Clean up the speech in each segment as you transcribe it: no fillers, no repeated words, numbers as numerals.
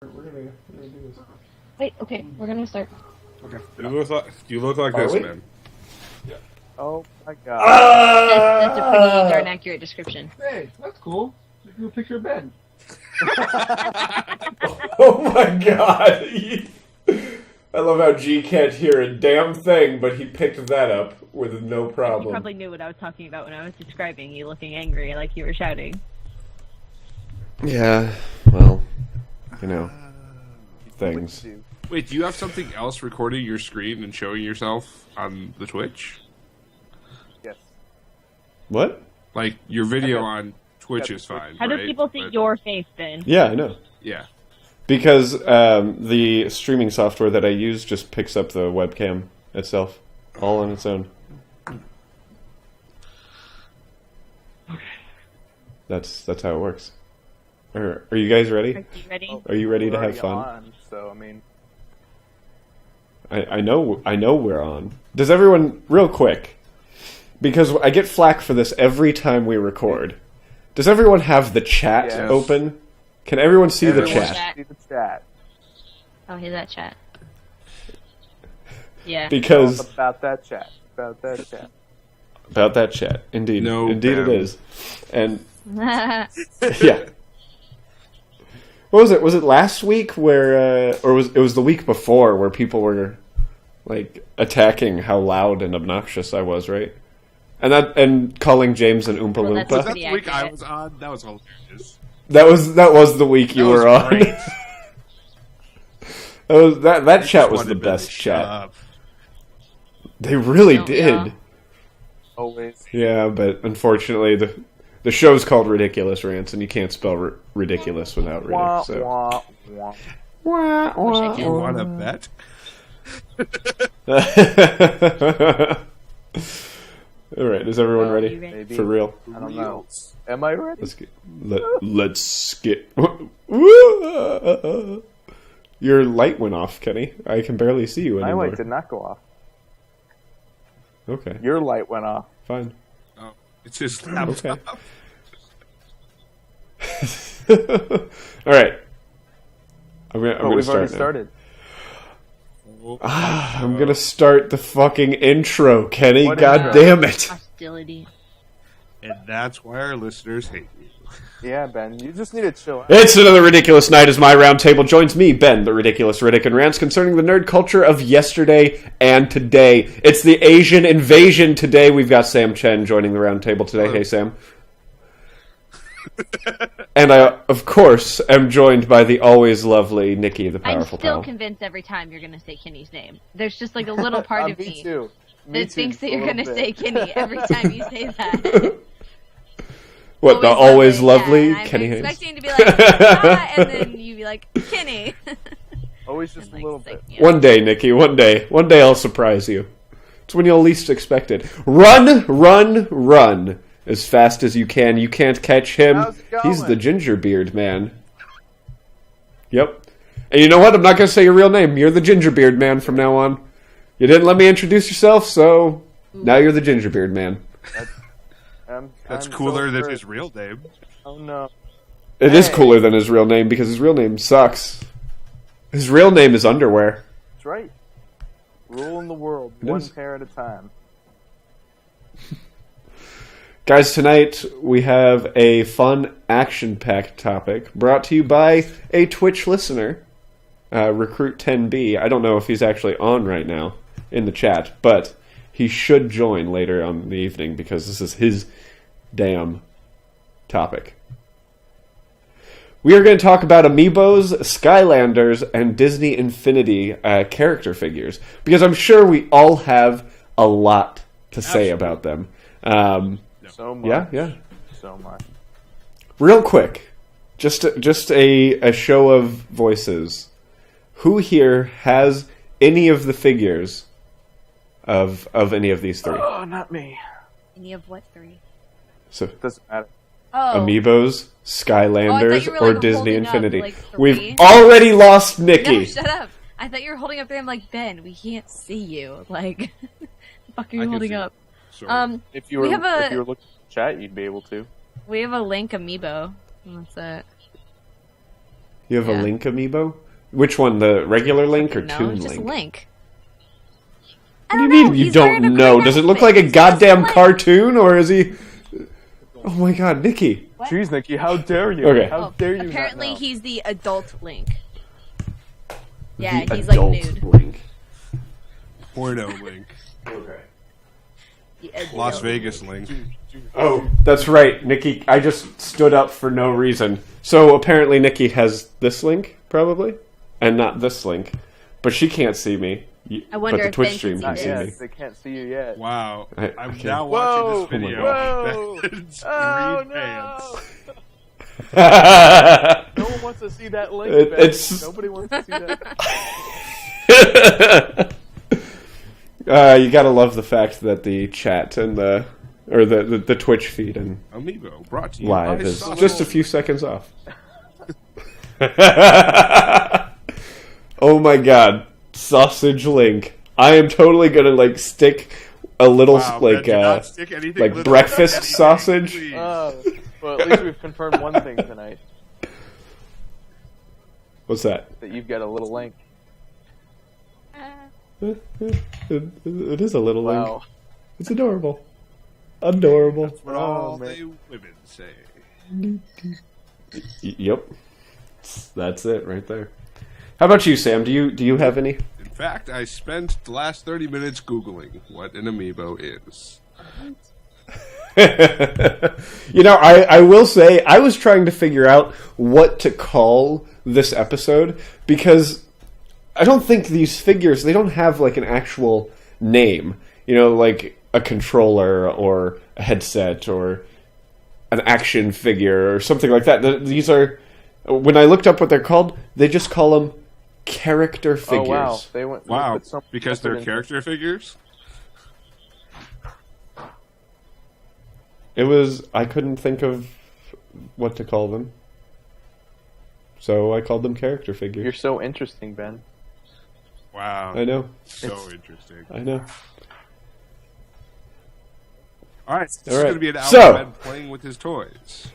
We're gonna do this. Wait, okay, we're gonna start. Okay. You look like Are this, we? man. Oh my god. That's a pretty darn accurate description. Hey, that's cool. You can picture of Ben. Oh my god! I love how G can't hear a damn thing, but he picked that up with no You problem. probably knew what I was talking about when I was describing you looking angry, like you were shouting. Yeah, well, you know, things. Wait, do you have something else recording your screen and showing yourself on the Twitch? Yes. What? Like, your video on Twitch is fine, How right? do people see But- your face, Ben? Yeah, I know. Yeah. Because the streaming software that I use just picks up the webcam itself, all on its own. That's how it works. Are you guys ready? Are you ready? Are you ready We're to have already fun? on, so I mean, I know we're on. Does everyone, real quick, because I get flack for this every time we record. Does everyone have the chat Yes. open? Can everyone see the everyone chat? see the chat. Oh, here's that chat. Yeah. Because About that chat. About that chat. about that chat, indeed, No, indeed it Bam. is, and yeah. What was it? Was it last week where, or it was the week before where people were like attacking how loud and obnoxious I was, right? And calling James an Oompa Well, that's Was Loompa. that pretty the week I accurate. was on? That was hilarious. That was the week you That was were on. great. that chat was Just the wanted Ben best to shut chat. up. They really Oh, did. yeah. Always. Yeah, but unfortunately the show's called Ridiculous Rants, and you can't spell ridiculous without Wah, ridic. So. wah, wah. Wish I could. You want to bet? All right, is everyone You ready? ready? Maybe. For real? I don't know. Am I ready? Let's get. Your light went off, Kenny. I can barely see you My anymore. light did not go off. Okay, Your light went off. fine. Oh, it's his laptop. All right. I'm But gonna we've start already now. started. I'm gonna start the fucking intro, Kenny. What God intro? damn it! Hostility. And that's why our listeners hate you. Yeah, Ben, you just need to chill out. It's another ridiculous night as my round table joins me, Ben, the ridiculous Riddick, and rants concerning the nerd culture of yesterday and today. It's the Asian invasion today. We've got Sam Chen joining the round table today. Hello. Hey, Sam. And I, of course, am joined by the always lovely Nikki, the I'm powerful still pal. convinced every time you're gonna say Kenny's name. There's just like a little part of me me too. Me that too, thinks that a you're little gonna bit. say Kenny every time you say that. What, the always lovely yeah, and Kenny I'm Hayes? expecting to be like, ah, and then you be like, Kenny. Always just a Like, little it's like, bit. yeah. One day, Nikki, one day. One day I'll surprise you. It's when you'll least expect it. Run, run, run. As fast as you can. You can't catch him. How's it He's going? the ginger beard man. Yep. And you know what? I'm not going to say your real name. You're the ginger beard man from now on. You didn't let me introduce yourself, so now you're the ginger beard man. That's I'm cooler so than hurt. his real name. Oh no. It is Hey. cooler than his real name because his real name sucks. His real name is underwear. That's right. Ruling the world, It one is. pair at a time. Guys, tonight we have a fun, action-packed topic brought to you by a Twitch listener, Recruit 10B. I don't know if he's actually on right now in the chat, but he should join later on in the evening because this is his damn topic. We are going to talk about Amiibos, Skylanders, and Disney Infinity character figures because I'm sure we all have a lot to say about them. So much. Yeah. So much. Real quick, just a show of voices. Who here has any of the figures of any of these three? Oh, not me. Any of what three? So Doesn't matter. Oh. Amiibos, Skylanders, you were, or like, Disney holding up, Infinity. like, three. We've already lost No, Nikki. shut up. I thought you were holding up there. I'm like, Ben, we can't see you. Like, the fuck are you I can holding see up? Sorry. If you were We have a- if you were looking at the chat, you'd be able to. We have a Link amiibo. What's that? You have a Yeah. Link amiibo? Which one? The regular Link or No, Toon it's just Link? Link. What do you mean you He's wearing don't a know? green Does it look outfit. like a He's just goddamn Link. cartoon, or is he? Oh my god, Nikki! Jeez, Nikki, how dare you? Okay. How dare you? Apparently, not know? he's the adult Link. Yeah, The he's like adult nude. Link. Porno Link. Okay. The adult Las Vegas Link. Oh, that's right, Nikki. I just stood up for no reason. So apparently, Nikki has this link, probably, and not this link. But she can't see me. I wonder but the if Twitch Ben stream can can see see Yes, me. they can't see you yet. Wow. I I'm can't- now Whoa! watching this video. Whoa! That's Oh green no! pants. No one wants to see that link. It- Ben. it's- Nobody wants to see that. You gotta love the fact that the chat and the Twitch feed and Amiibo brought to you live by is Sausage. just a few seconds off. Oh my god, Sausage Link! I am totally gonna like stick a little Wow, man, do not stick anything like little breakfast anything, sausage. please. Well, at least we've confirmed one thing tonight: What's that? that you've got a little link. It is a little link. Wow. It's adorable. Adorable. That's what all man. they women say. Yep. That's it right there. How about you, Sam? Do you have any? In fact, I spent the last 30 minutes Googling what an Amiibo is. You know, I will say I was trying to figure out what to call this episode because I don't think these figures, they don't have like an actual name. You know, like a controller or a headset or an action figure or something like that. These are, when I looked up what they're called, they just call them character figures. Oh wow! They went. they Wow, put some because effort they're into- character figures? It was, I couldn't think of what to call them. So I called them character figures. You're so interesting, Ben. Wow. I know. So interesting. I know. Alright, this is All right. going to be an hour So- of Ben playing with his toys.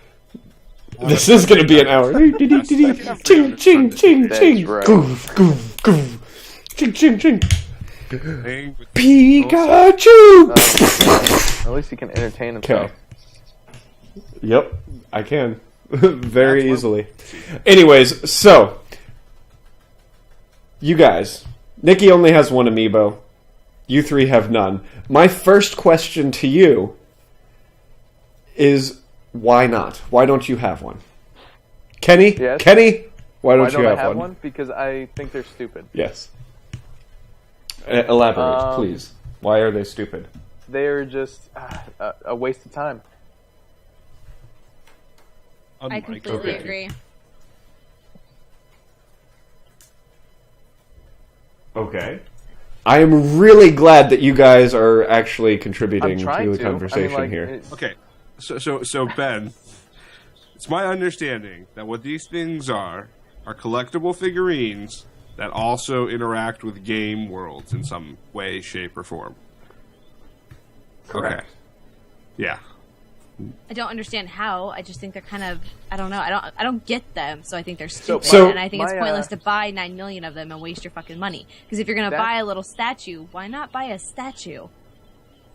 This is going to be an hour. Ching, ching, ching, That's ching. right. Goof, goof, goof. Ching, ching, ching. Playing with Pikachu! At least he can entertain himself. Okay. Yep, I can. Very easily. Anyways, so. You guys. Nikki only has one amiibo. You three have none. My first question to you is, why not? Why don't you have one? Kenny? Yes? Kenny? Why Why don't you don't I have have one? one? Because I think they're stupid. Yes. Elaborate, please. Why are they stupid? They're just a waste of time. I unlike completely okay. agree. Okay. I am really glad that you guys are actually contributing I'm to trying the to. conversation I mean, like, here. it's- Okay, so Ben, it's my understanding that what these things are collectible figurines that also interact with game worlds in some way, shape, or form. Correct. Okay. Yeah. I don't understand how. I just think they're kind of. I don't know. I don't get them, so I think they're stupid. So- and I think it's my, pointless to buy 9 million of them and waste your fucking money. Because if you're gonna That- buy a little statue, why not buy a statue?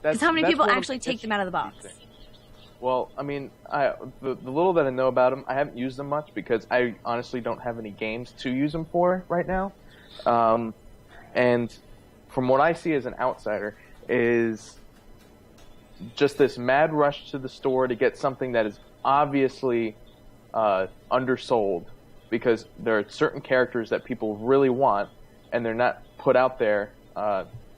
That's- Because how many that's people one of actually the take them out of the box? interesting things. Well, I mean, the little that I know about them, I haven't used them much because I honestly don't have any games to use them for right now. And from what I see as an outsider is just this mad rush to the store to get something that is obviously undersold because there are certain characters that people really want and they're not put out there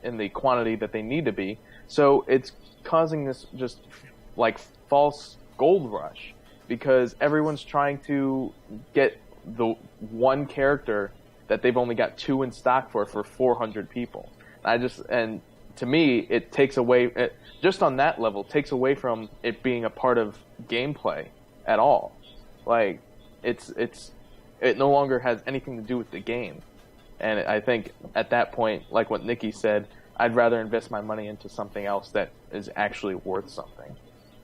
in the quantity that they need to be. So it's causing this just like false gold rush because everyone's trying to get the one character that they've only got 2 in stock for 400 people. And to me, it takes away, just on that level, takes away from it being a part of gameplay at all. Like, it no longer has anything to do with the game. And I think at that point, like what Nikki said, I'd rather invest my money into something else that is actually worth something.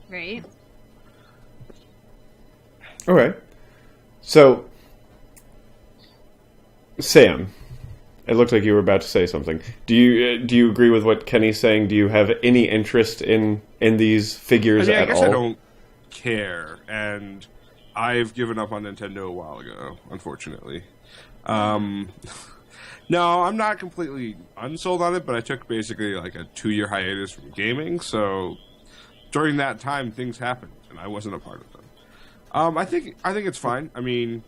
Right? All right. So, Sam, it looked like you were about to say something. Do you agree with what Kenny's saying? Do you have any interest in these figures I at guess all? I don't care, and I've given up on Nintendo a while ago, unfortunately. No, I'm not completely unsold on it, but I took basically like a 2-year hiatus from gaming, so during that time things happened, and I wasn't a part of them. I think it's fine. I mean,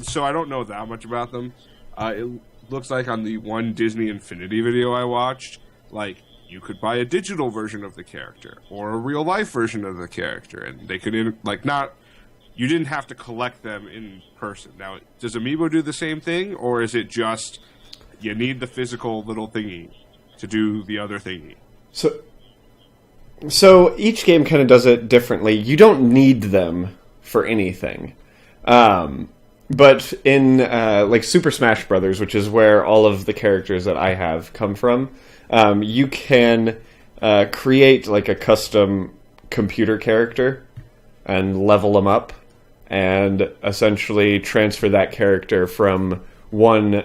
so I don't know that much about them. It looks like on the one Disney Infinity video I watched, like, you could buy a digital version of the character or a real life version of the character, and they could you didn't have to collect them in person. Now, does Amiibo do the same thing, or is it just you need the physical little thingy to do the other thingy? So each game kind of does it differently. You don't need them for anything. But in like Super Smash Brothers, which is where all of the characters that I have come from, you can create like a custom computer character and level them up and essentially transfer that character from one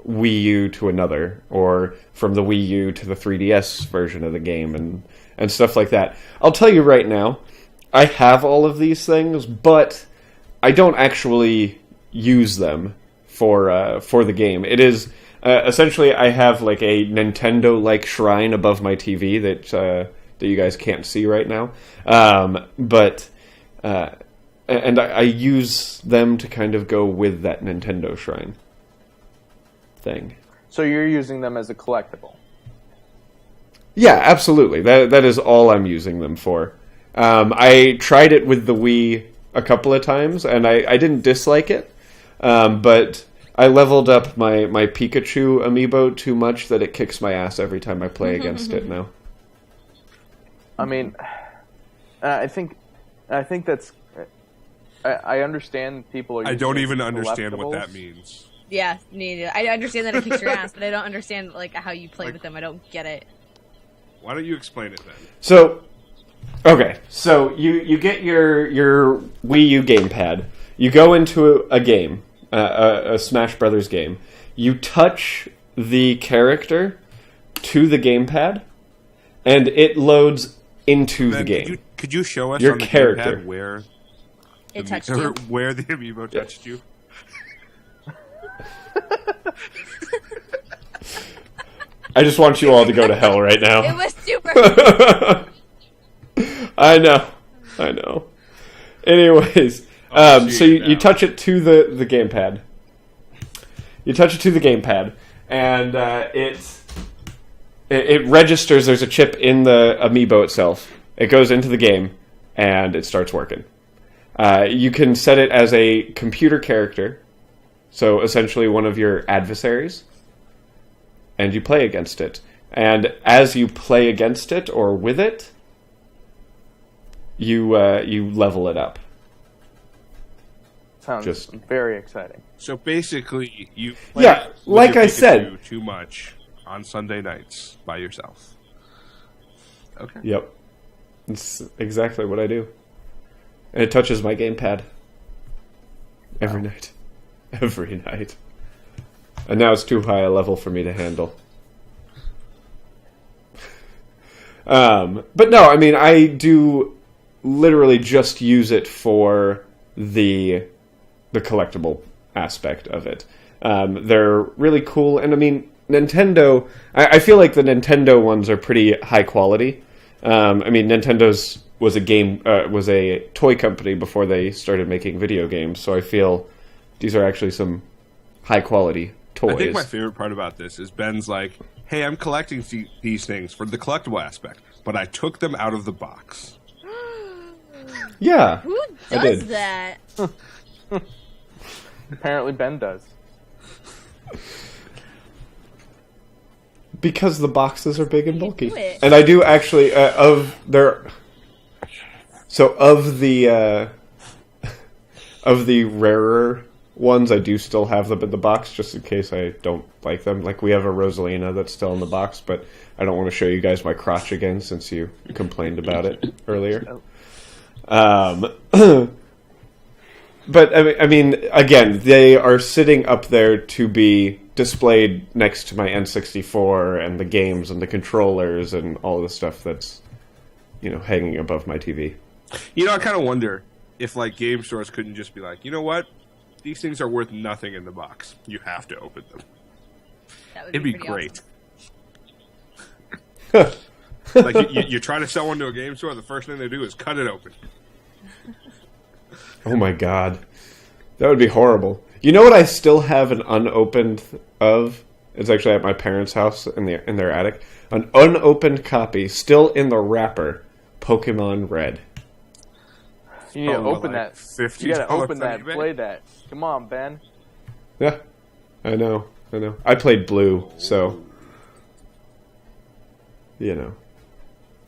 Wii U to another, or from the Wii U to the 3DS version of the game, and stuff like that. I'll tell you right now, I have all of these things, but I don't actually use them for the game. It is essentially I have like a Nintendo-like shrine above my TV that you guys can't see right now, but I use them to kind of go with that Nintendo shrine thing. So you're using them as a collectible? Yeah, absolutely. That is all I'm using them for. I tried it with the Wii a couple of times, and I didn't dislike it, but I leveled up my Pikachu amiibo too much that it kicks my ass every time I play against it now. I mean, I think that's... I understand people are using I don't even it as understand what collectibles. that means. Yeah, neither. I understand that it kicks your ass, but I don't understand like how you play with them. I don't get it. Why don't you explain it then? So, okay, so you get your Wii U gamepad. You go into a game, a Smash Brothers game. You touch the character to the gamepad, and it loads into the game. Could you show us Your on the character. gamepad where It touched you. where the Amiibo touched you? I just want you all to go to hell right now. It was super. I know. Anyways, so you touch it to the gamepad. You touch it to the gamepad, and it registers. There's a chip in the Amiibo itself. It goes into the game, and it starts working. You can set it as a computer character, so essentially one of your adversaries, and you play against it. And as you play against it or with it, you level it up. Sounds very exciting. So basically, you play Yeah, with like your I said. Pikachu too much on Sunday nights by yourself. Okay. Yep. It's exactly what I do. And it touches my gamepad. Every night. Every night. And now it's too high a level for me to handle. But no, I mean, I do literally just use it for the collectible aspect of it. They're really cool, and I mean, Nintendo, I feel like the Nintendo ones are pretty high quality. I mean, Nintendo's was a toy company before they started making video games, so I feel these are actually some high quality toys. I think my favorite part about this is Ben's like, hey, I'm collecting these things for the collectible aspect, but I took them out of the box. Yeah. Who I does did. that? Apparently Ben does. Because the boxes are big and bulky. do it? And I do actually, of the rarer ones, I do still have them in the box, just in case I don't like them. Like, we have a Rosalina that's still in the box, but I don't want to show you guys my crotch again, since you complained about it earlier. But I mean, again, they are sitting up there to be displayed next to my N64 and the games and the controllers and all the stuff that's, hanging above my TV. I kind of wonder if, game stores couldn't just be like, you know what? These things are worth nothing in the box. You have to open them. That would It'd be pretty great. Awesome. You try to sell one to a game store, the first thing they do is cut it open. Oh my god. That would be horrible. You know what I still have an unopened of? It's actually at my parents' house in their attic. An unopened copy, still in the wrapper, Pokemon Red. You need to open that. $50 You gotta open on that. eBay? Play that. Come on, Ben. Yeah, I know. I played Blue, so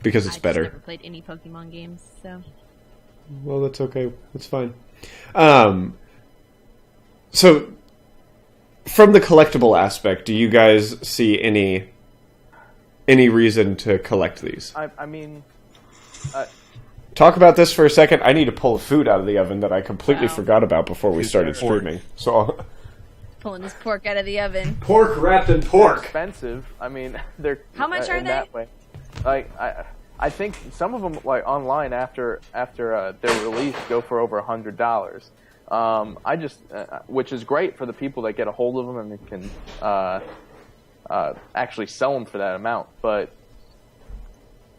because it's I better. I've never played any Pokemon games, so. Well, that's okay. That's fine. So, from the collectible aspect, do you guys see any reason to collect these? I mean, Talk about this for a second. I need to pull food out of the oven that I completely Wow. forgot about before we started pork. streaming. So, Pulling this pork out of the oven. pork wrapped in they're pork. expensive. I mean, they're How much are in they? That way. I think some of them online after their release go for over $100. I just which is great for the people that get a hold of them and can actually sell them for that amount. But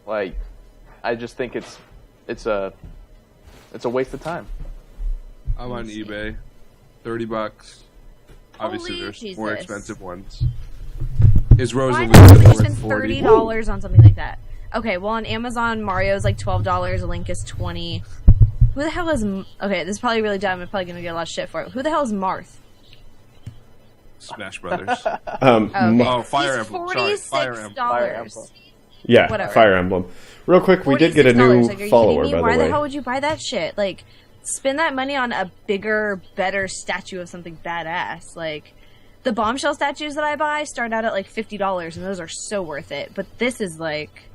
I just think it's a waste of time. I'm on eBay. $30. Obviously, Holy there's more Jesus. expensive ones. Is Why Rosalie did you worth spend $40? $30 on something like that? Okay, well on Amazon, Mario's like $12, a Link is $20. Who the hell is... Okay, this is probably really dumb. I'm probably going to get a lot of shit for it. Who the hell is Marth? Smash Brothers. Oh, Fire He's Emblem. Sorry, Fire $46. Emblem. Fire Emblem. yeah, whatever. Fire Emblem. Real quick, we did get a new $46. Like, are you follower, kidding me? by Why the way. hell would you buy that shit? Like, spend that money on a bigger, better statue of something badass. Like, the bombshell statues that I buy start out at like $50, and those are so worth it. But this is like...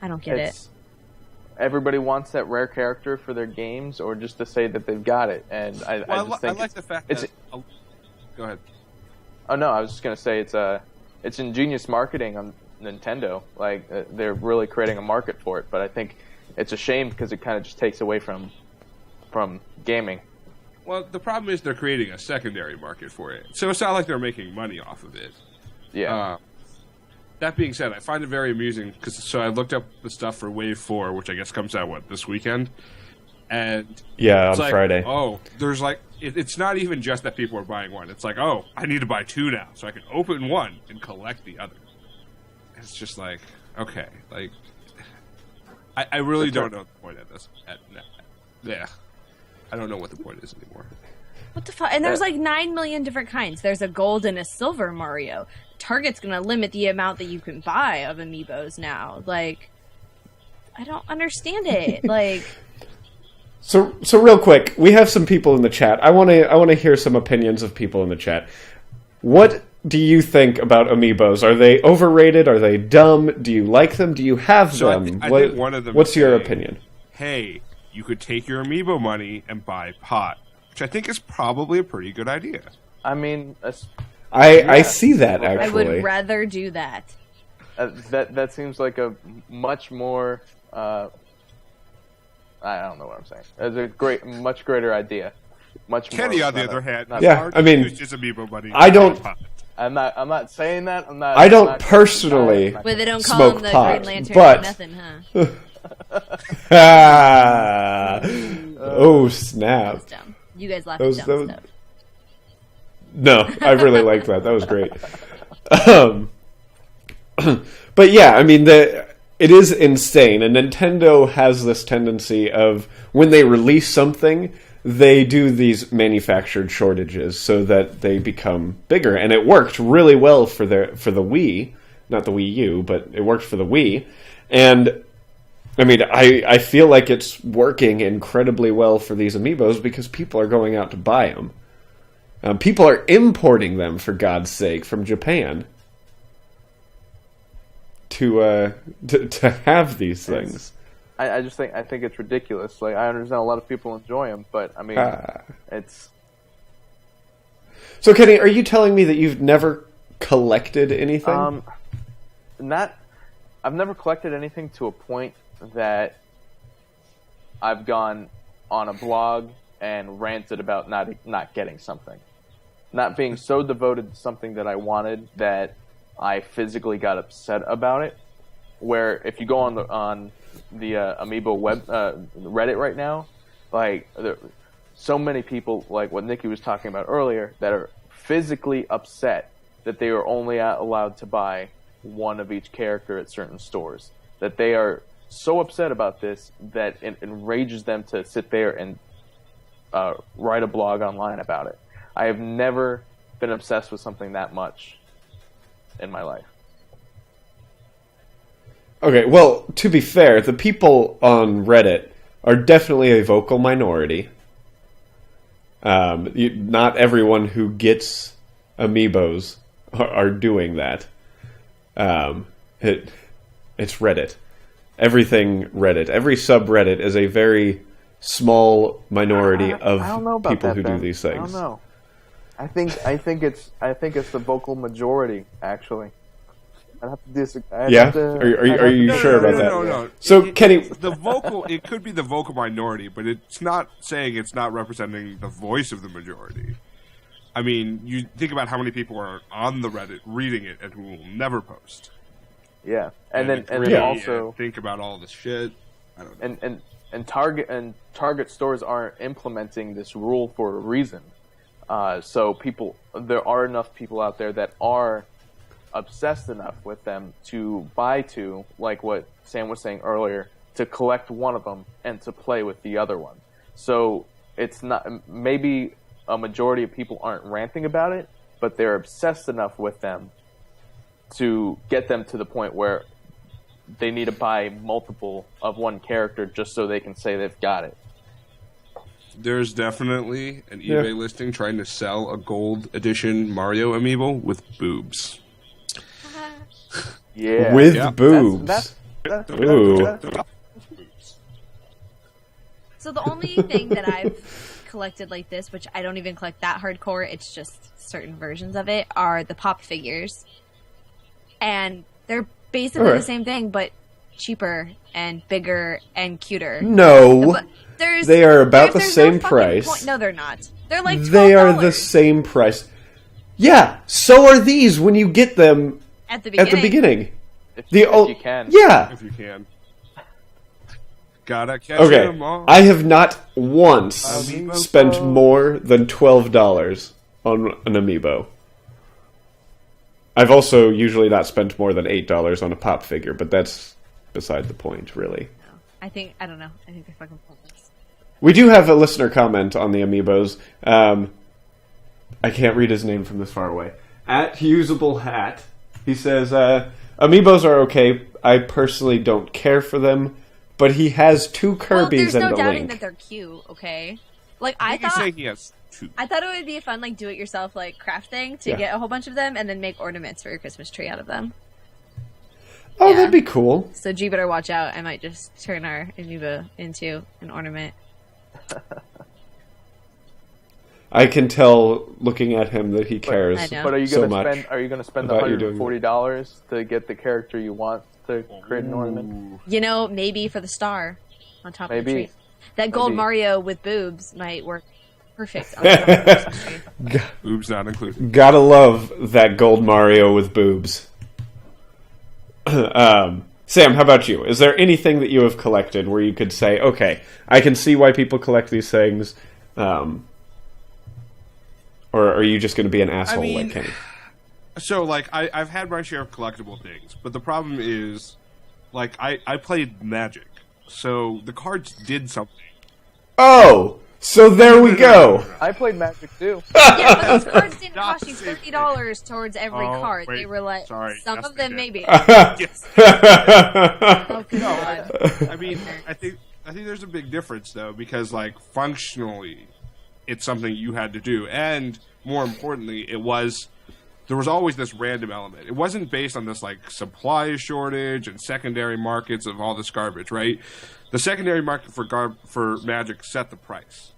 I don't get it. Everybody wants that rare character for their games, or just to say that they've got it. And I just think I like the fact it's. that... Go ahead. Oh no, I was just gonna say it's ingenious marketing on Nintendo. Like they're really creating a market for it. But I think it's a shame because it kind of just takes away from gaming. Well, the problem is they're creating a secondary market for it. So it's not like they're making money off of it. Yeah. That being said, I find it very amusing because I looked up the stuff for Wave 4, which I guess comes out this weekend, and Yeah, it's on like, Friday. oh, there's it's not even just that people are buying one. It's like, oh, I need to buy two now so I can open one and collect the other. It's just like, okay, I really don't know the point of this. Yeah, I don't know what the point is anymore. What the fuck? And there's like 9 million different kinds. There's a gold and a silver Mario. Target's gonna limit the amount that you can buy of Amiibos now. Like, I don't understand it. Like, So real quick, we have some people in the chat. I want to hear some opinions of people in the chat. What do you think about Amiibos? Are they overrated? Are they dumb? Do you like them? Do you have So them? I think one of them. What's is your saying, opinion? Hey, you could take your Amiibo money and buy pot, which I think is probably a pretty good idea. I mean, I see that I actually. would rather do that. that seems like a much more. I don't know what I'm saying. It's a much greater idea. Much Kenny, more, on the not a- other hand, not- Yeah, hard I to mean, use his Amiibo money. I don't- to buy pot. I'm not saying that. I don't personally- Where they don't call Smoke him the pot, Green Lantern but- for nothing, huh? Oh snap! That's dumb. You guys laugh That was- at that dumb was- stuff. No, I really liked that. That was great. But yeah, I mean, it is insane, and Nintendo has this tendency of when they release something, they do these manufactured shortages so that they become bigger, and it worked really well for the Wii, not the Wii U, but it worked for the Wii, and I mean, I feel like it's working incredibly well for these Amiibos because people are going out to buy them. People are importing them, for God's sake, from Japan to have these things. I just think it's ridiculous. Like I understand a lot of people enjoy them, but I mean, it's. So Kenny, are you telling me that you've never collected anything? I've never collected anything to a point that I've gone on a blog and ranted about not getting something, not being so devoted to something that I wanted that I physically got upset about it. Where if you go on the Amiibo web Reddit right now, like so many people, like what Nikki was talking about earlier, that are physically upset that they are only allowed to buy one of each character at certain stores. That they are so upset about this that it enrages them to sit there and write a blog online about it. I have never been obsessed with something that much in my life. Okay, well, to be fair, the people on Reddit are definitely a vocal minority. Not everyone who gets Amiibos are doing that. It's Reddit. Everything Reddit. Every subreddit is a very small minority of people who do these things. I don't know. I think it's the vocal majority, actually. I'd have to disagree. Are you sure about that? No. So, Kenny, it could be the vocal minority, but it's not saying it's not representing the voice of the majority. I mean, you think about how many people are on the Reddit reading it and who will never post. Yeah, and then also think about all this shit. I don't know. And Target stores aren't implementing this rule for a reason. So there are enough people out there that are obsessed enough with them to buy two, like what Sam was saying earlier, to collect one of them and to play with the other one. So it's not, maybe a majority of people aren't ranting about it, but they're obsessed enough with them to get them to the point where they need to buy multiple of one character just so they can say they've got it. There's definitely an eBay listing trying to sell a gold edition Mario Amiibo with boobs. Yeah, with boobs. That's Ooh. So the only thing that I've collected like this, which I don't even collect that hardcore, it's just certain versions of it, are the pop figures. And they're basically the same thing, but cheaper and bigger and cuter. No. But they are about the same price. No, they're not. They're like $12. They are the same price. Yeah, so are these when you get them at the beginning. If you can. Yeah. If you can. Gotta catch Okay, them all. I have not once Amiibo spent more than $12 on an Amiibo. I've also usually not spent more than $8 on a pop figure, but that's beside the point, really. No. I don't know. I think they're fucking pointless. We do have a listener comment on the Amiibos. I can't read his name from this far away. At Usable Hat, he says, Amiibos are okay. I personally don't care for them, but he has two Kirby's and a Link. There's no doubting that they're cute, okay? Like, I thought it would be a fun, like, do-it-yourself, like, craft thing to get a whole bunch of them and then make ornaments for your Christmas tree out of them. Oh, that'd be cool. So G better watch out. I might just turn our Amiibo into an ornament. I can tell, looking at him, that he cares But are you so gonna much. spend? Are you going to spend the $140 to get the character you want to create an ornament? You know, maybe for the star on top of the tree. That gold Mario with boobs might work perfect on top of the Christmas tree. Boobs not included. Gotta love that gold Mario with boobs. Sam, how about you? Is there anything that you have collected where you could say, okay, I can see why people collect these things, or are you just going to be an asshole like Kenny? So, like, I've had my share of collectible things, but the problem is, like, I played Magic, so the cards did something. Oh! So there we go! I played Magic, too. Yeah, but those cards didn't cost you $30 towards every card. Wait, they were like, some of them maybe. Yes. Oh, God. I mean, I think there's a big difference, though, because, like, functionally, it's something you had to do, and more importantly, it was there was always this random element. It wasn't based on this like supply shortage and secondary markets of all this garbage, right? The secondary market for Magic set the price.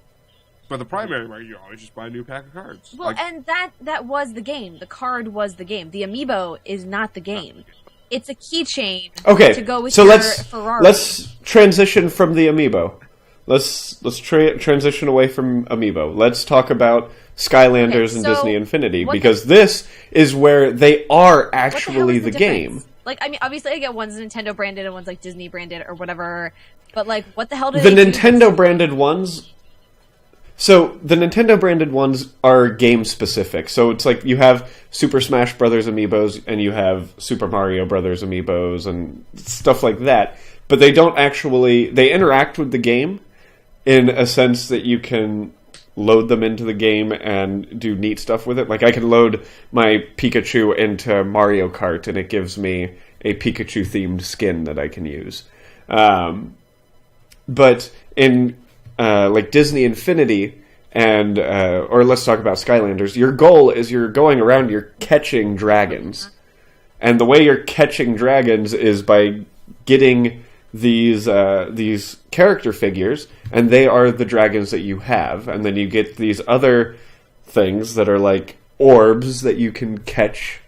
But the primary market, you always just buy a new pack of cards. Well, and that was the game. The card was the game. The Amiibo is not the game. It's a keychain to go with your Ferrari. Let's transition from the Amiibo. Let's transition away from Amiibo. Let's talk about Skylanders and Disney Infinity, because this is where they are actually the game. Like, I mean, obviously I get one's Nintendo branded and one's like Disney branded or whatever, but like, what the hell do the they Nintendo branded ones? So the Nintendo branded ones are game specific. So it's like you have Super Smash Brothers Amiibos and you have Super Mario Brothers Amiibos and stuff like that. But they don't actually, they interact with the game in a sense that you can load them into the game and do neat stuff with it. Like I can load my Pikachu into Mario Kart and it gives me a Pikachu themed skin that I can use. But in like Disney Infinity and or let's talk about Skylanders, your goal is you're going around, you're catching dragons. And the way you're catching dragons is by getting these character figures, and they are the dragons that you have, and then you get these other things that are like orbs that you can catch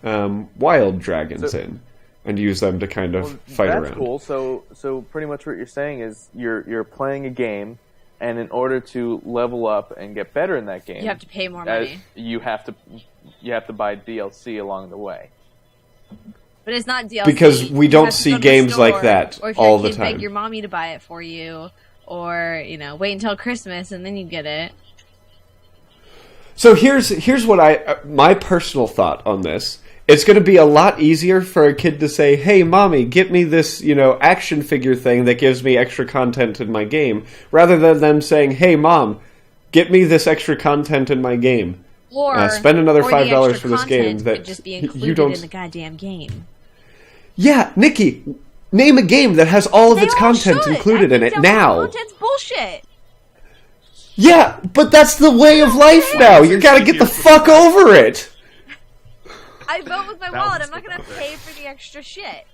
wild dragons in and use them to kind of fight around. That's cool. So pretty much what you're saying is you're playing a game, and in order to level up and get better in that game, you have to pay more money. You have to buy DLC along the way. But it's not DLC. Because we don't see games like that all the time. Or if your kid beg your mommy to buy it for you, or wait until Christmas and then you get it. So here's what my personal thought on this. It's going to be a lot easier for a kid to say, "Hey, mommy, get me this, action figure thing that gives me extra content in my game," rather than them saying, "Hey, mom, get me this extra content in my game." Or spend another $5 for this game that just be included in the goddamn game. Yeah, Nikki, name a game that has all of its content included in it now. Content's bullshit. Yeah, but that's the way of life now. You gotta get the fuck over it. I vote with my wallet. I'm not gonna pay for the extra shit.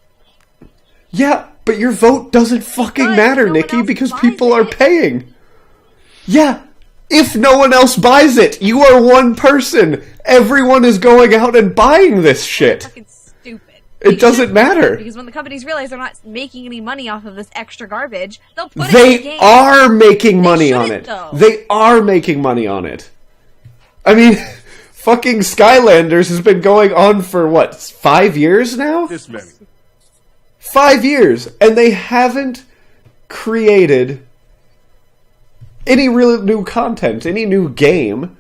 Yeah, but your vote doesn't fucking matter, Nikki, because people are paying. Yeah, if no one else buys it, you are one person. Everyone is going out and buying this shit. Fucking stupid. It doesn't matter. Because when the companies realize they're not making any money off of this extra garbage, they'll put it in the game. They are making money on it. Though. They are making money on it. I mean, fucking Skylanders has been going on for, 5 years now? This many. 5 years. And they haven't created any real new content, any new game.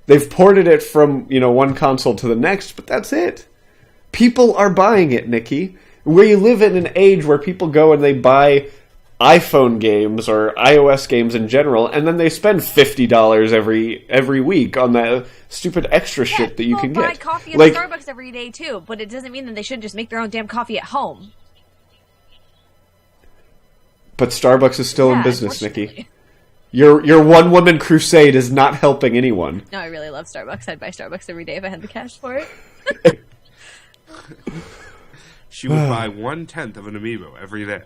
They've ported it from, one console to the next, but that's it. People are buying it, Nikki. We live in an age where people go and they buy iPhone games or iOS games in general, and then they spend $50 every week on that stupid extra shit that you can get. People buy coffee at Starbucks every day too, but it doesn't mean that they shouldn't just make their own damn coffee at home. But Starbucks is still in business, Nikki. Your one-woman crusade is not helping anyone. No, I really love Starbucks. I'd buy Starbucks every day if I had the cash for it. She would buy 1/10 of an Amiibo every day.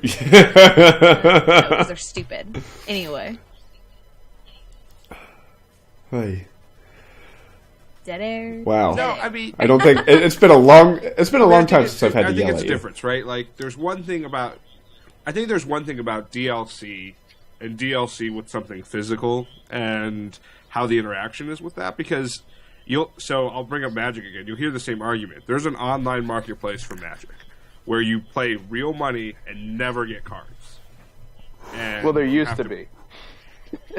Because they're stupid. Anyway. Hey. Dead air. Wow. No, I mean, I don't think it's been a long time since I've had to yell at you. I think it's different, right? Like, there's one thing about DLC and DLC with something physical and how the interaction is with that, because so I'll bring up Magic again. You'll hear the same argument. There's an online marketplace for Magic where you play real money and never get cards. And well, there used to be.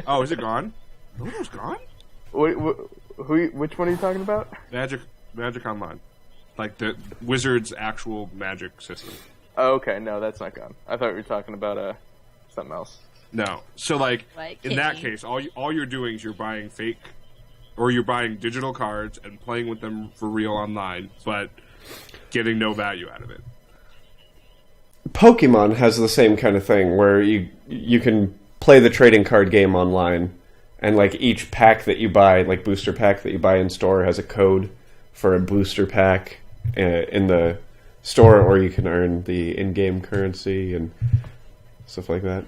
Oh, is it gone? Oh, it was gone? Which one are you talking about? Magic Online. Like the Wizards' actual Magic system. Oh, okay. No, that's not gone. I thought you were talking about something else. No. So, in that case, all you're doing is you're buying fake, or you're buying digital cards and playing with them for real online, but getting no value out of it. Pokemon has the same kind of thing, where you can play the trading card game online and like each pack that you buy, like booster pack that you buy in store, has a code for a booster pack in the store, or you can earn the in-game currency and stuff like that.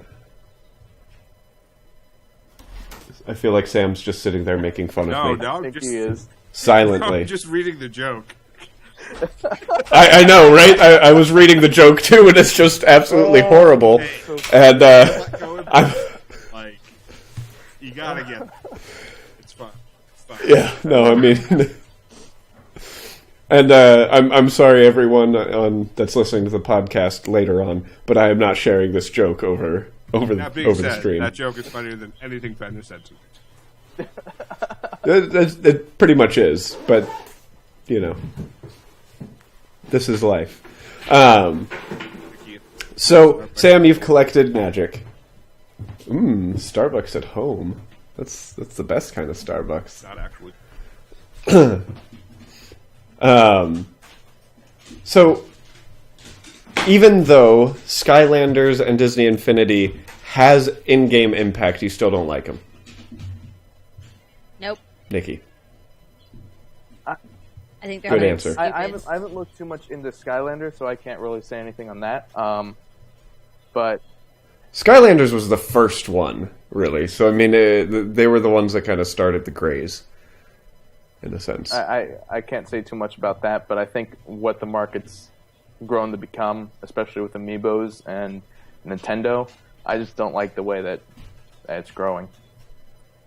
I feel like Sam's just sitting there making fun of me. No, I think he is. Silently. I'm just reading the joke. I know, right? I was reading the joke too, and it's just absolutely horrible. Hey. And I'm, Like, you gotta get it. It's fun. It's fun. yeah, no, I mean, and I'm sorry, everyone that's listening to the podcast later on, but I am not sharing this joke over That being the said, stream. that joke is funnier than anything Ben has said to me. It pretty much is, but you know, this is life. So, Sam, you've collected magic. Starbucks at home. That's the best kind of Starbucks. Not actually. So, even though Skylanders and Disney Infinity has in-game impact, you still don't like them. Nope. Nikki. I think they're Good really answer. stupid. I haven't looked too much into Skylander, so I can't really say anything on that. But Skylanders was the first one, really. So, I mean, they were the ones that kind of started the craze, in a sense. I can't say too much about that, but I think what the market's grown to become, especially with Amiibos and Nintendo, I just don't like the way that it's growing.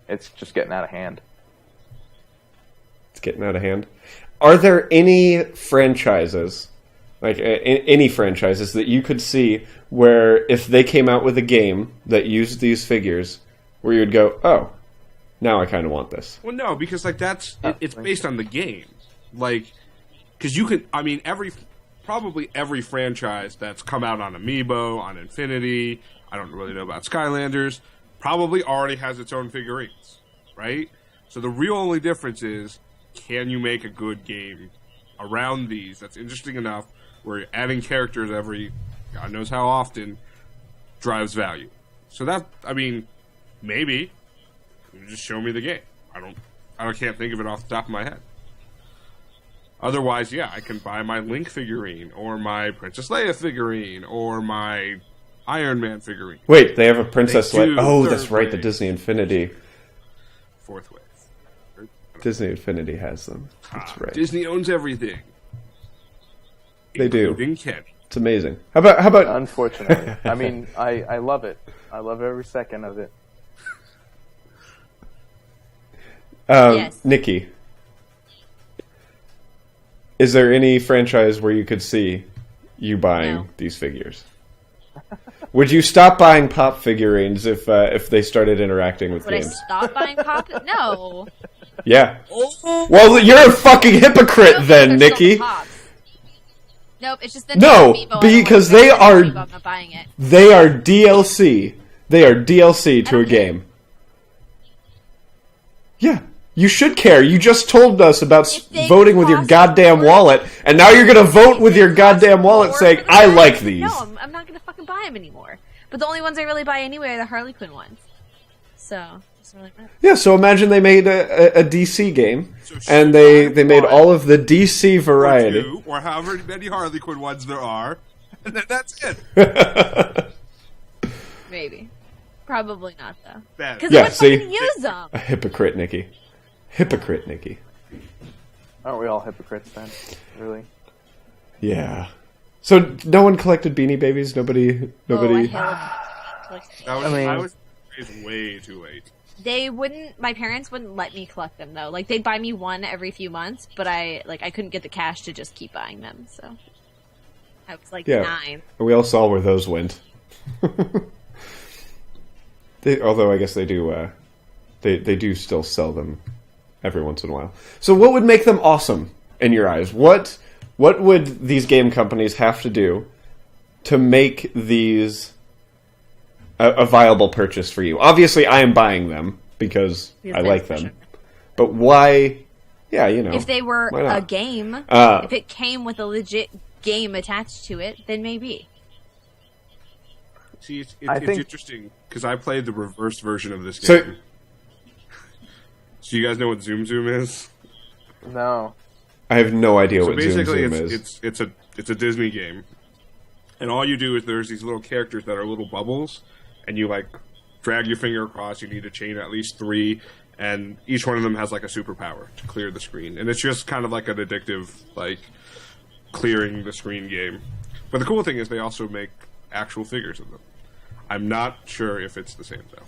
It's just getting out of hand. It's getting out of hand. Are there any franchises, like any franchises, that you could see where if they came out with a game that used these figures, where you'd go, oh, now I kind of want this? Well, no, because like it's based on the game. Like, because you can, I mean, probably every franchise that's come out on Amiibo, on Infinity, I don't really know about Skylanders, probably already has its own figurines, right? So the real only difference is, can you make a good game around these that's interesting enough where you're adding characters every God knows how often drives value. So that, I mean, maybe you just show me the game. I can't think of it off the top of my head. Otherwise, yeah, I can buy my Link figurine or my Princess Leia figurine or my Iron Man figurine. Wait, they have a Princess Leia. Oh, third that's right, the wave. Disney Infinity. Fourth wave. Disney Infinity has them. That's right. Disney owns everything. They do. Including Kenny. It's amazing. How about Unfortunately. I mean, I love it. I love every second of it. Yes. Nikki? Is there any franchise where you could see you buying No. these figures? Would you stop buying pop figurines if they started interacting with Would I games? stop buying pop? No. Yeah. Oh. Well, you're a fucking hypocrite No, then, they're still Nikki. Pops. Nope, it's just the No, Amiibo. I don't because want they the are- Amiibo, I'm not buying it. They are DLC. They are DLC to a don't care. game. Yeah. You should care. You just told us about If they voting with your cost goddamn more- wallet, and now you're going to vote with your goddamn wallet More saying, for the I guy? like these. No, I'm not going to fucking buy them anymore. But the only ones I really buy anyway are the Harley Quinn ones. So, doesn't really matter. Yeah, so imagine they made a DC game, So and should they I made buy all of the DC variety. Or two, or however many Harley Quinn ones there are, and then that's it. Maybe. Probably not, though. Ben. Because Yeah, I would see? fucking use them. A hypocrite, Nikki. Hypocrite, Nikki. Aren't we all hypocrites then? Really? Yeah. So no one collected Beanie Babies? Nobody... Oh, I hate That was, I mean- I was it's way too late. They wouldn't. My parents wouldn't let me collect them though. Like they'd buy me one every few months, but I couldn't get the cash to just keep buying them. So I was like Yeah. 9. We all saw where those went. Although I guess they do... They do still sell them every once in a while. So what would make them awesome in your eyes? What would these game companies have to do to make these a viable purchase for you? Obviously, I am buying them because I like them. But why? Yeah, you know. If they were why not? a game, Uh, if it came with a legit game attached to it, then maybe. See, it's I think- interesting because I played the reverse version of this So- game. So you guys know what Zoom Zoom is? No. I have no idea So what Zoom basically, Zoom is. it's a Disney game, and all you do is there's these little characters that are little bubbles, and you like drag your finger across. You need to chain at least 3, and each one of them has like a superpower to clear the screen, and it's just kind of like an addictive like clearing the screen game. But the cool thing is they also make actual figures of them. I'm not sure if it's the same though.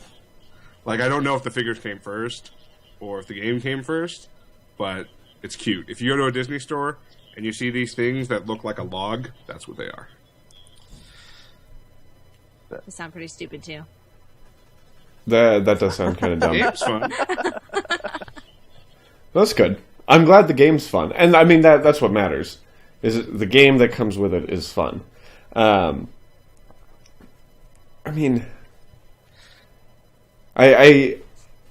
Like I don't know if the figures came first or if the game came first, but it's cute. If you go to a Disney store and you see these things that look like a log, that's what they are. They sound pretty stupid too. That does sound kind of dumb. Game's fun. That's good. I'm glad the game's fun, and I mean that's what matters. Is the game that comes with it is fun. I mean, I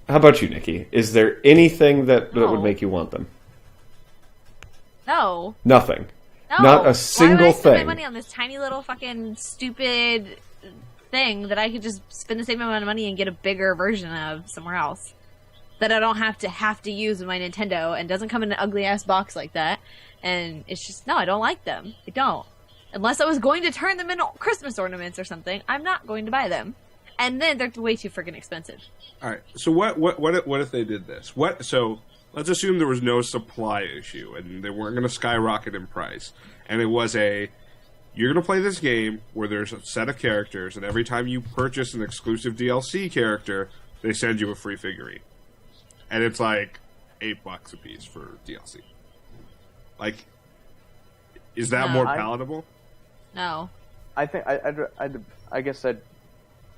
how about you, Nikki? Is there anything that would make you want them? No. Nothing. No. Not a single Why would I spend thing. my money on this tiny little fucking stupid thing that I could just spend the same amount of money and get a bigger version of somewhere else that I don't have to use with my Nintendo and doesn't come in an ugly ass box like that. And it's just no, I don't like them. I don't. Unless I was going to turn them into Christmas ornaments or something, I'm not going to buy them. And then they're way too freaking expensive. All right. So what if they did this? So let's assume there was no supply issue and they weren't going to skyrocket in price, and it was you're going to play this game where there's a set of characters, and every time you purchase an exclusive DLC character, they send you a free figurine, and it's like $8 a piece for DLC. Like, is that more palatable? No. I think I guess I'd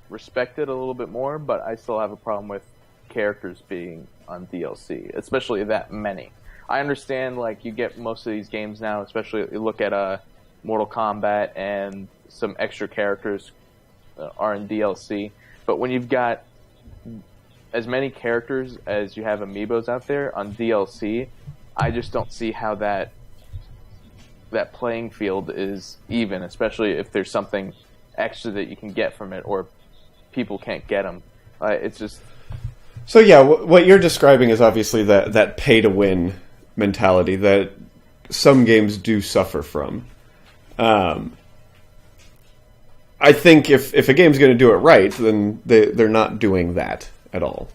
respect it a little bit more, but I still have a problem with characters being on DLC, especially that many. I understand, like, you get most of these games now, especially you look at Mortal Kombat and some extra characters are in DLC, but when you've got as many characters as you have Amiibos out there on DLC, I just don't see how that playing field is even, especially if there's something extra that you can get from it or people can't get them. It's just... So yeah, what you're describing is obviously that pay-to-win mentality that some games do suffer from. I think if a game's going to do it right, then they're not doing that at all.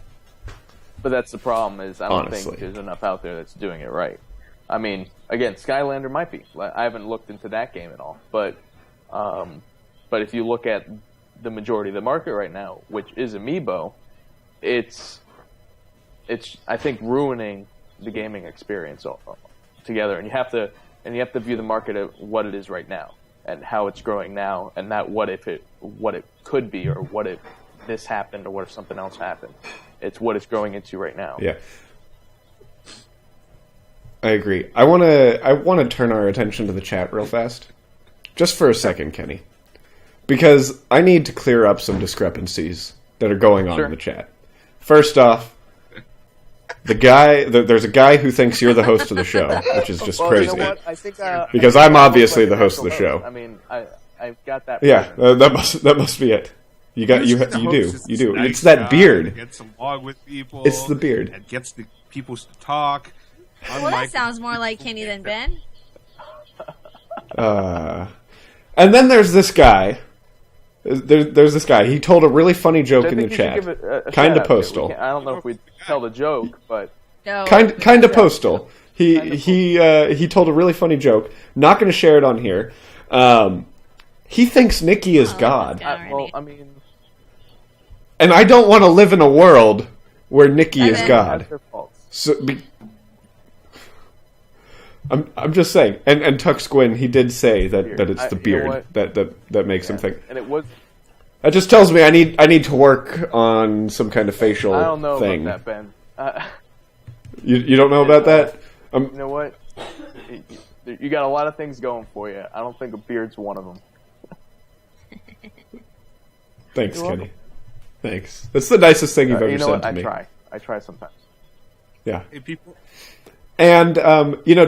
But that's the problem, is I don't Honestly. think there's enough out there that's doing it right. I mean, again, Skylander might be. I haven't looked into that game at all. But if you look at the majority of the market right now, which is Amiibo, it's I think ruining the gaming experience together. And you have to view the market at what it is right now and how it's growing now, and not what it could be, or what if this happened, or what if something else happened. It's what it's growing into right now. Yeah. I agree. I want to turn our attention to the chat real fast. Just for a second, Kenny. Because I need to clear up some discrepancies that are going on in the chat. First off, there's a guy who thinks you're the host of the show, which is just crazy. You know what? I think, because I'm obviously the host of the show. I mean, I've got that. Yeah, that must be it. You do. It's that beard. Gets along with people. It's the beard. And gets the people to talk. Well, that sounds more like Kenny than Ben. And then there's this guy. There's this guy. He told a really funny joke in the chat. Kind of postal. I don't know if we tell the joke, but No. Kind of postal. He told a really funny joke. Not going to share it on here. He thinks Nikki is God. well, I mean, And I don't want to live in a world where Nikki is Okay. God. that's their fault. So, I'm just saying. And Tuck Squin, he did say that it's the You know beard what? that makes him think. And it was. That just tells me I need to work on some kind of facial I don't know thing. about that, Ben. You don't know about that? You know what? You got a lot of things going for you. I don't think a beard's one of them. Thanks, You're Kenny. welcome. Thanks. That's the nicest thing you've ever You know said what? to me. I try sometimes. Yeah. Hey, people. And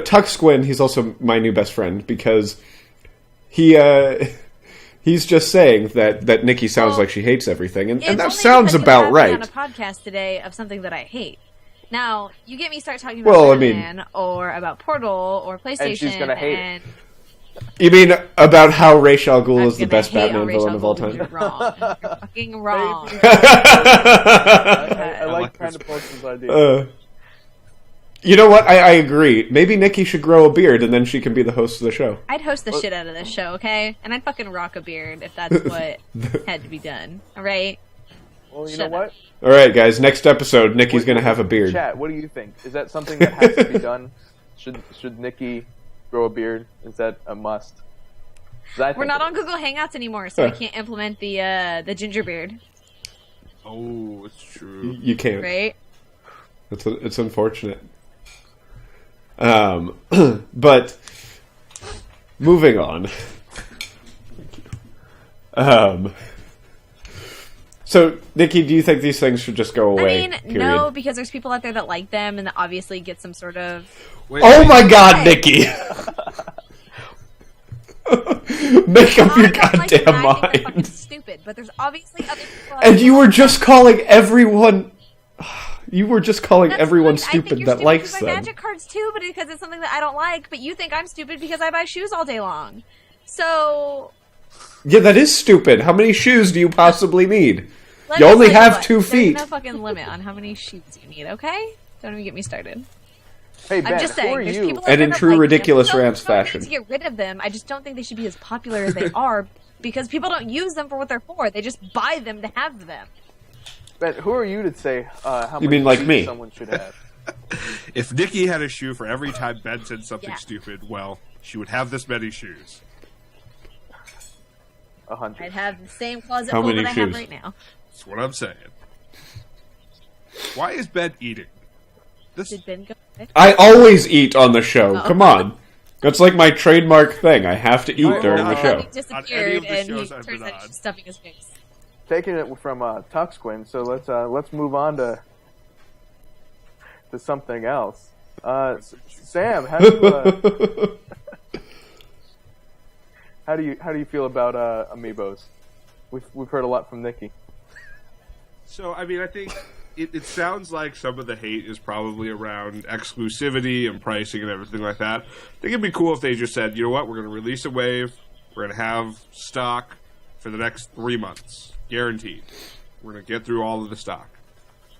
Tuck Squin, he's also my new best friend because he's just saying that Nikki sounds like she hates everything, and that It's only sounds because you about have me right. on a podcast today of something that I hate. Now, you get me start talking about Well, I mean- Batman or about Portal or PlayStation, And she's gonna hate it. You mean about how Ra's al Ghul I'm is the gonna best hate Batman on Ra's villain al of all Ghul because time? You're wrong. You're fucking wrong. I like like trying this to push this idea. You know what? I agree. Maybe Nikki should grow a beard and then she can be the host of the show. I'd host the shit out of this show, okay? And I'd fucking rock a beard if that's what had to be done. All right? Well, you Shut know up. what? All right, guys. Next episode, Nikki's going to have a beard. Chat, what do you think? Is that something that has to be done? Should Nikki grow a beard? Is that a must? 'Cause I We're think not it on is. Google Hangouts anymore, so I can't implement the ginger beard, Oh, it's true. You can't. right? It's unfortunate. But moving on. So, Nikki, do you think these things should just go away? I mean, period? no, because there's people out there that like them and that obviously get some sort of... Wait, Oh wait. my God, Nikki! Make up your I don't like them, goddamn I think they're fucking mind. stupid, but there's obviously other people... out And there you that were like just them. calling everyone. You were just calling That's everyone fine. I think stupid you're that stupid likes because I them. magic cards too, but because it's something that I don't like. But you think I'm stupid because I buy shoes all day long. So Yeah, that is stupid. How many shoes do you possibly need? let You me only tell have what, 2 feet. There's no fucking limit on how many shoes you need. Okay, don't even get me started. Hey, Ben, I'm just who saying, are there's you? people out And there in that true like them. ridiculous So Rams there's no reason fashion. to get rid of them. I just don't think they should be as popular as they are because people don't use them for what they're for. They just buy them to have them. Ben, who are you to say how You many mean like shoes me? someone should have? If Nikki had a shoe for every time Ben said something Yeah. stupid, well, she would have this many shoes. 100. I'd have the same closet How full many that I have shoes? right now. That's what I'm saying. Why is Ben eating? This Did Ben go? I always eat on the show. Oh. Come on. That's like my trademark thing. I have to eat No, during the no. show. He On any disappeared of the and he shows I've turns been out on. he's stuffing his face. Taking it from Tux Squin, so let's move on to something else. Sam, how do you feel about Amiibos? We've heard a lot from Nikki. So, I mean, I think it sounds like some of the hate is probably around exclusivity and pricing and everything like that. I think it'd be cool if they just said, you know what, we're going to release a wave, we're going to have stock for the next 3 months. Guaranteed. We're going to get through all of the stock.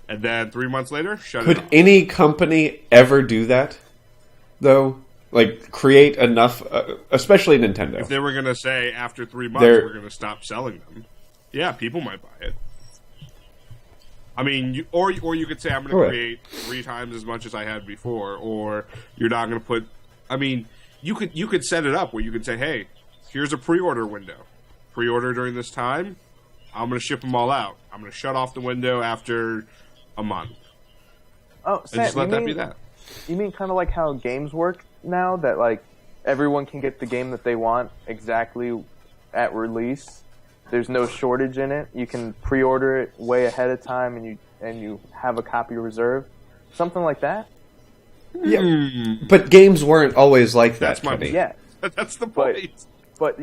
And then 3 months later, shut Could it off. any company ever do that, though? Like, create enough, especially Nintendo. If they were going to say after 3 months They're- we're going to stop selling them, yeah, people might buy it. I mean, or you could say I'm going to Correct. create 3 times as much as I had before, or you're not going to put. I mean, you could set it up where you could say, hey, here's a pre-order window. Pre-order during this time. I'm going to ship them all out. I'm going to shut off the window after a month, Oh, and Sam, just let that be that. You mean kind of like how games work now? That like everyone can get the game that they want exactly at release. There's no shortage in it. You can pre-order it way ahead of time, and you have a copy reserved. Something like that. Yeah, but games weren't always like that. That's my Kenny. Yeah, That's the But- point. but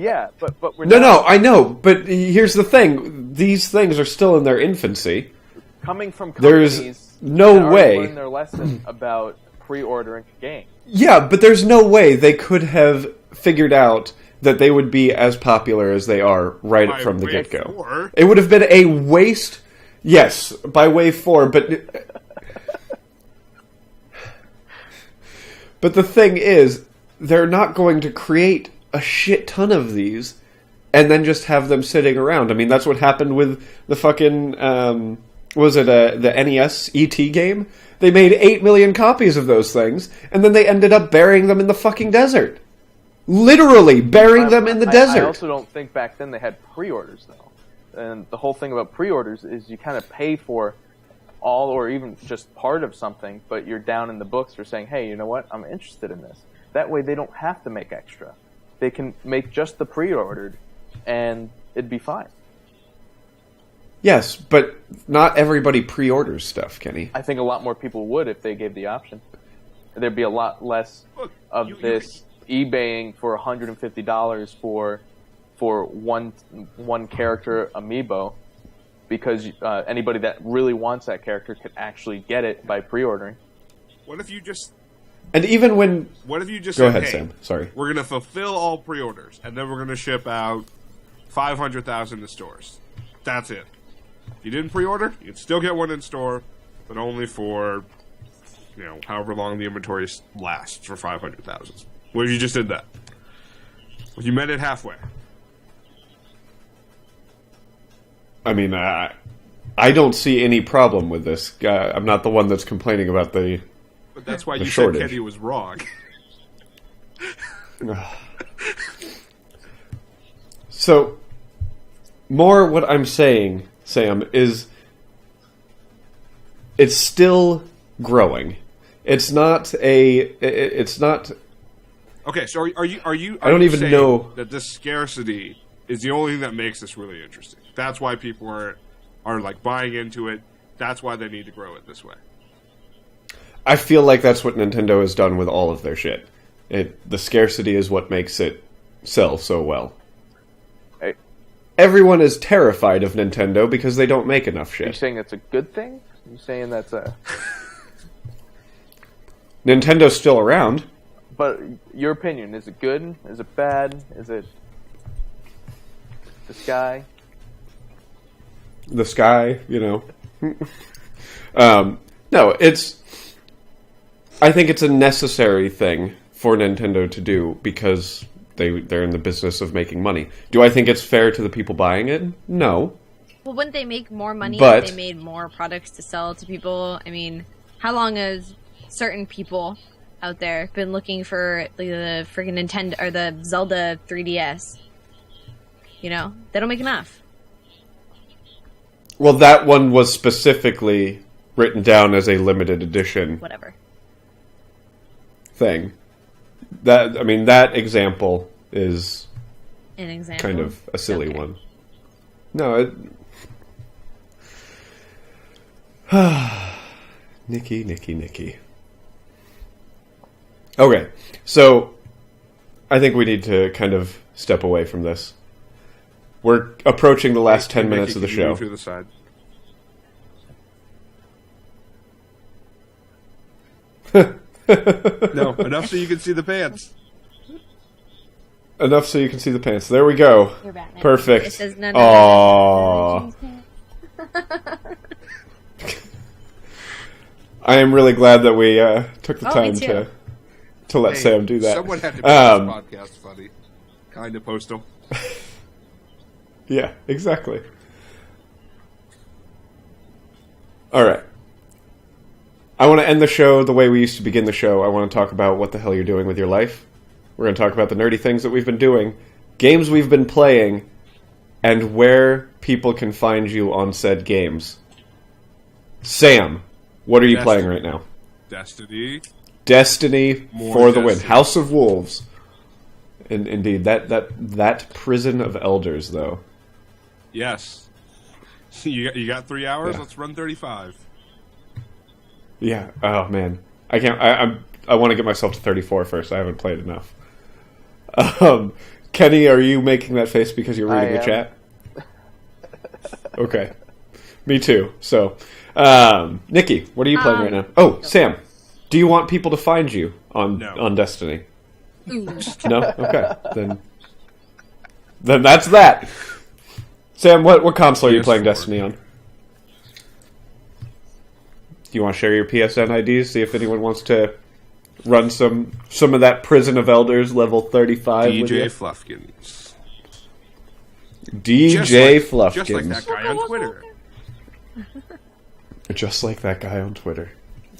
we're No, not I know, but here's the thing: these things are still in their infancy. coming from There's companies no that already way. learned their lesson about pre-ordering a game. Yeah, but there's no way they could have figured out that they would be as popular as they are right By from the wave get-go. 4. It would have been a waste. Yes, by wave 4, but the thing is, they're not going to create a shit ton of these and then just have them sitting around. I mean, that's what happened with the fucking the NES ET game? They made 8 million copies of those things, and then they ended up burying them in the fucking desert. Literally burying them in the desert. I also don't think back then they had pre-orders though, and the whole thing about pre-orders is you kind of pay for all or even just part of something, but you're down in the books for saying, hey, you know what, I'm interested in this. That way they don't have to make extra. They can make just the pre-ordered, and it'd be fine. Yes, but not everybody pre-orders stuff, Kenny. I think a lot more people would if they gave the option. There'd be a lot less Look, of you- this eBaying for $150 for one character amiibo, because anybody that really wants that character could actually get it by pre-ordering. What if you just... And even when... What if you just Go said, ahead, hey, Sam. Sorry. we're going to fulfill all pre-orders, and then we're going to ship out 500,000 to stores. That's it. If you didn't pre-order, you can still get one in store, but only for, however long the inventory lasts for 500,000. What if you just did that? If you met it halfway? I mean, I don't see any problem with this. I'm not the one that's complaining about the... But that's why The you shortage. said Kenny was wrong. So, more what I'm saying, Sam, is it's still growing. It's not it's not... Okay, so are you I don't even saying know... that this scarcity is the only thing that makes this really interesting? That's why people are like buying into it. That's why they need to grow it this way. I feel like that's what Nintendo has done with all of their shit. The scarcity is what makes it sell so well. Hey. Everyone is terrified of Nintendo because they don't make enough Are you shit. saying that's a good thing? Are you saying that's a... Nintendo's still around. But your opinion, is it good? Is it bad? Is it the sky? The sky, No, it's... I think it's a necessary thing for Nintendo to do because they're in the business of making money. Do I think it's fair to the people buying it? No. Well, wouldn't they make more money But- if they made more products to sell to people? I mean, how long has certain people out there been looking for the freaking Nintendo or the Zelda 3DS? They don't make enough. Well, that one was specifically written down as a limited edition Whatever. thing. That example is An example. kind of a silly Okay. one. No, Nikki. Okay, so I think we need to kind of step away from this. We're approaching the last 10 minutes of the Can you show. move to the side? No, enough so you can see the pants. Enough so you can see the pants. There we go. You're Batman. Perfect. It says no, Aww. I am really glad that we took the Oh, time me too. to let Hey, Sam do that. Someone had to make this podcast funny. Kind of postal. Yeah, exactly. All right. I want to end the show the way we used to begin the show. I want to talk about what the hell you're doing with your life. We're going to talk about the nerdy things that we've been doing, games we've been playing, and where people can find you on said games. Sam, what are you playing right now? Destiny. Destiny More for the win. Destiny. House of Wolves. Indeed, that prison of elders, though. Yes. You got 3 hours? Yeah. Let's run 35. Yeah. Oh man, I can't. I want to get myself to 34 first. I haven't played enough. Kenny, are you making that face because you're reading the am. chat? Okay. Me too. So, Nikki, what are you playing right now? Oh, Sam, do you want people to find you on No. Destiny? No. Okay. Then that's that. Sam, what console are you playing PS4. Destiny on? Do you want to share your PSN IDs? See if anyone wants to run some of that Prison of Elders level 35 with DJ you. Fluffkins. DJ Fluffkins. Just like that guy on Twitter. Just like that guy on Twitter.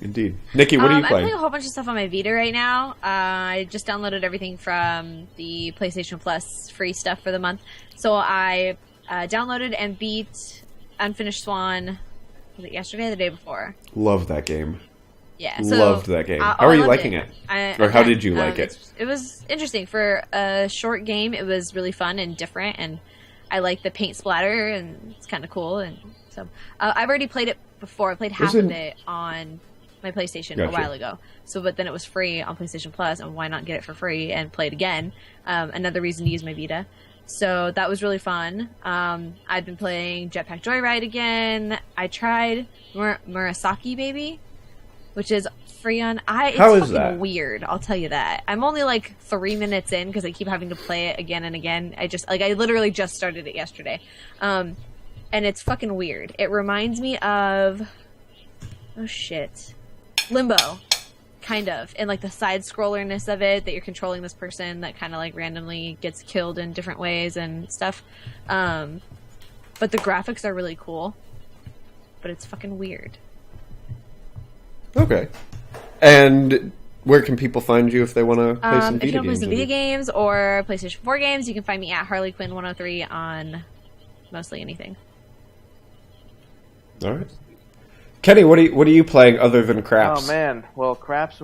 Indeed. Nikki, what are you I'm playing? playing a whole bunch of stuff on my Vita right now. I just downloaded everything from the PlayStation Plus free stuff for the month. So I downloaded and beat Unfinished Swan. Was it yesterday or the day before? Love that game. Yeah, so Loved that game. I- How are I you loved liking it? Or how did you like it? It was interesting for a short game. It was really fun and different, and I like the paint splatter, and it's kind of cool. And so I've already played it before. I played half of it on my PlayStation a Gotcha. while ago. So, but then it was free on PlayStation Plus, and why not get it for free and play it again? Another reason to use my Vita. So that was really fun. I've been playing Jetpack Joyride again. I tried Murasaki Baby, which is free on. It's How is fucking that? weird. I'll tell you that. I'm only like 3 minutes in because I keep having to play it again and again. I literally just started it yesterday, and it's fucking weird. It reminds me of Limbo. Kind of, and like the side scrollerness of it, that you're controlling this person that kind of like randomly gets killed in different ways and stuff. But the graphics are really cool, but it's fucking weird. Okay. And where can people find you if they want to play some If you video want to play games? some video games or PlayStation 4 games, you can find me at Harley Quinn 103 on mostly anything. All right. Kenny, what are you playing other than Craps? Oh man, well, Craps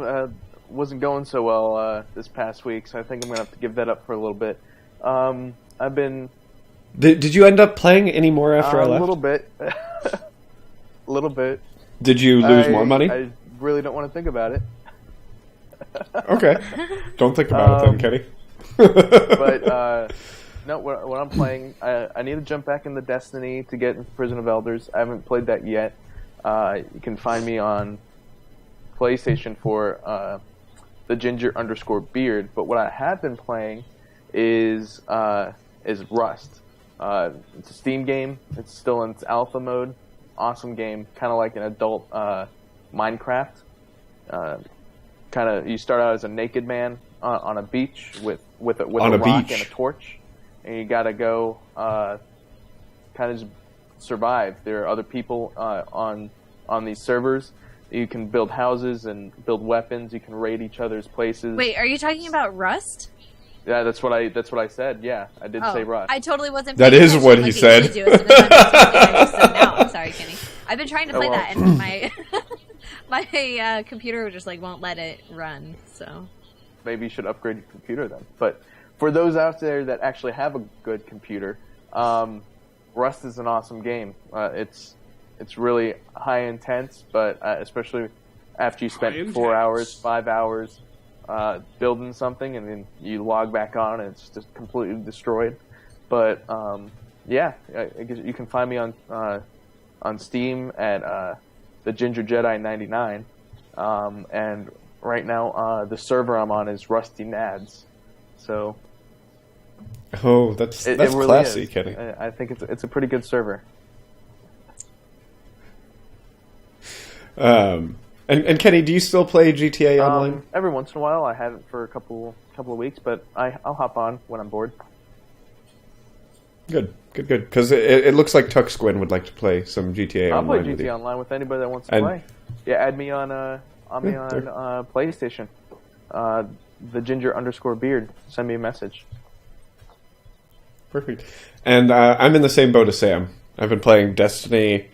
wasn't going so well this past week, so I think I'm gonna have to give that up for a little bit. I've been Did you end up playing any more after I left? a little bit, a little bit. Did you lose more money? I really don't want to think about it. Okay. Don't think about it then, Kenny. But no, what I'm playing, I need to jump back into Destiny to get into Prison of Elders. I haven't played that yet. You can find me on PlayStation for the Ginger_Beard. But what I have been playing is Rust. It's a Steam game. It's still in its alpha mode. Awesome game, kind of like an adult Minecraft. You start out as a naked man on a beach with a rock and a torch, and you got to go kind of just survive. There are other people on these servers. You can build houses and build weapons. You can raid each other's places. Wait, are you talking about Rust? Yeah, that's what I said. Yeah, I did say Rust. I totally wasn't. That paying is attention what like he I said. usually do, as soon as I just said now. I'm sorry, Kenny. I've been trying to play that, and my computer just won't let it run. So maybe you should upgrade your computer then. But for those out there that actually have a good computer, Rust is an awesome game. It's really high intense, but especially after you spent 4 hours, 5 hours building something, and then you log back on and it's just completely destroyed. But yeah, I guess you can find me on Steam at the Ginger Jedi 99, and right now the server I'm on is Rusty Nads. So Oh, that's it really classy, is. Kenny. I think it's a pretty good server. And Kenny, do you still play GTA Online? Every once in a while. I haven't for a couple of weeks, but I'll hop on when I'm bored. Good. Because it looks like Tuck Squid would like to play some GTA I'll Online play with GTA you. Online with anybody that wants to play. Yeah, add me on PlayStation. The Ginger_Beard. Send me a message. Perfect. And I'm in the same boat as Sam. I've been playing Destiny,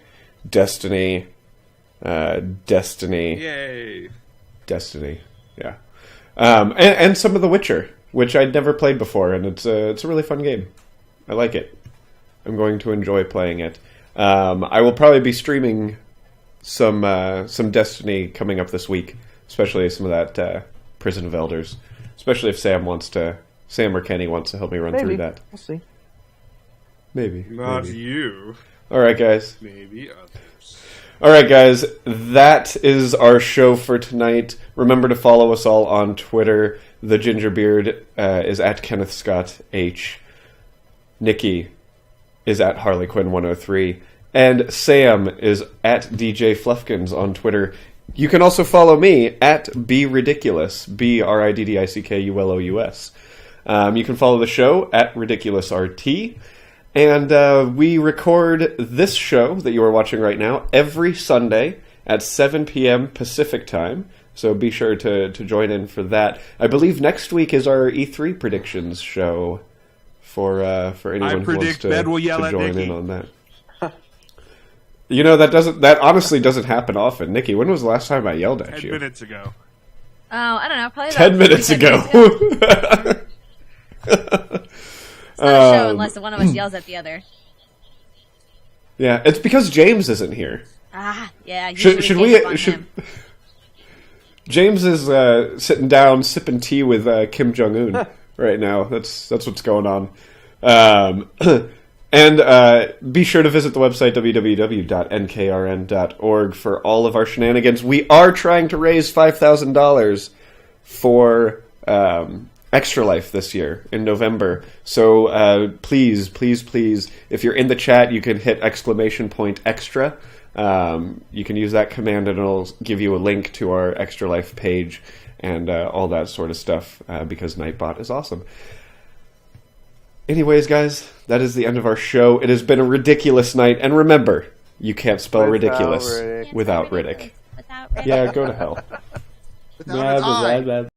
Yay! Destiny, yeah, and some of The Witcher, which I'd never played before, and it's a really fun game. I like it. I'm going to enjoy playing it. I will probably be streaming some Destiny coming up this week, especially some of that Prison of Elders. Especially if Sam or Kenny wants to help me run through that. We'll see. Maybe. Not you. All right, guys. Maybe others. All right, guys, that is our show for tonight. Remember to follow us all on Twitter. The Gingerbeard is at Kenneth Scott H. Nikki is at Harley Quinn 103. And Sam is at DJ Fluffkins on Twitter. You can also follow me at BRidiculous, BRiddickulous. You can follow the show at RidiculousRT. And we record this show that you are watching right now every Sunday at 7 p.m. Pacific time. So be sure to join in for that. I believe next week is our E3 predictions show for anyone who wants to join in on that. You know, that honestly doesn't happen often. Nikki, when was the last time I yelled at 10 you? minutes ago. Oh, I don't know. Probably 10 minutes ago. It's not a show unless one of us yells at the other. Yeah, it's because James isn't here. Yeah. Should we? James is sitting down sipping tea with Kim Jong Un right now. That's what's going on. And be sure to visit the website www.nkrn.org for all of our shenanigans. We are trying to raise $5,000 for Extra Life this year in November. So please, if you're in the chat, you can hit !extra. You can use that command and it'll give you a link to our Extra Life page and all that sort of stuff because Nightbot is awesome. Anyways, guys, that is the end of our show. It has been a ridiculous night. And remember, you can't spell ridiculous without Riddick. Without Riddick. Yeah, go to hell. Without an I.